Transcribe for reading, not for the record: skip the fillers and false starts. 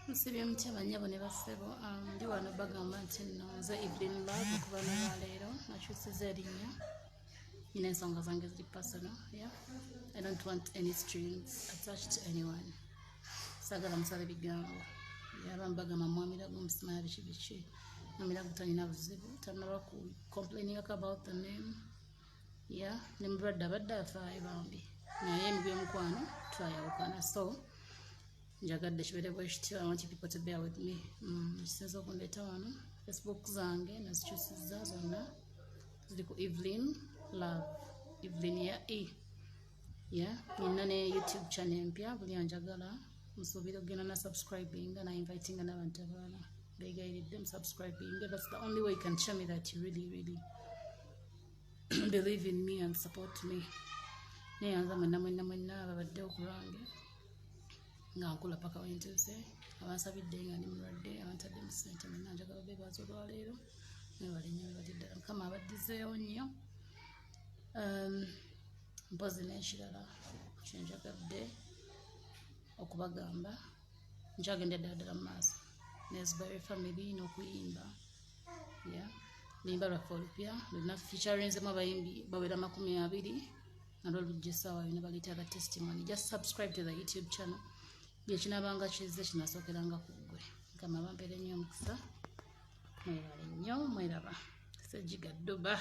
Musibye mutya banyabo ne bassebo ndi wano bagamba nti nno nze Evelyn Love okuva n'olwaleero nakyusiza erinnya nina ensonga zange ziri personal. Yeah? I don't want any strings attached to anyone. Saagala musale bigambo yaba mbagamba mwamira gumusimala biki biki mwamira gutalina buzibu tannaba ku complaining about the name. Yeah? Ne mulwadde abadde afaayo bambi naye emiby'omukwano twayawukana, so njagadde kibeere bwe kityo. I want you people to bear with me. Kisinza okundeeta wano Facebook zange nazikyusizza zonna ziri ku Evelyn Love, Evelyn ya E. Yeah? Nina ne YouTube channel empya buli anjagala musuubira okugenda na subscribing na inviting n'abantu abalala beegayiridde mu subscribing. That's the only way you can show me that you really believe in me and support me. Neyanza mwenna babadde okulwange nga nkula paka wentuuse abansabidde nga ndi mulwadde abantadde mu ssente mwenna njagala beebaza olwaleero mwebale nnyo bebali ddala Mukama abaddizeewo nnyo. Mpozi n'ekirala kyenjagadde okubagamba nkyagenda ddala mu maaso Nesbury family n'okuyimba. Yeah? Luyimba lwaffe olupya lulina featuringzemu abayimbi bawera 20 nalwo lujja essaawa yonna baliyita The Testimony. Just subscribe to the YouTube channel. Byekinabanga kizze kinasookeranga ku ggwe. Mukama bampeere nnyo omukisa. Mwebale nnyo mweraba. Sejjiga Dduba.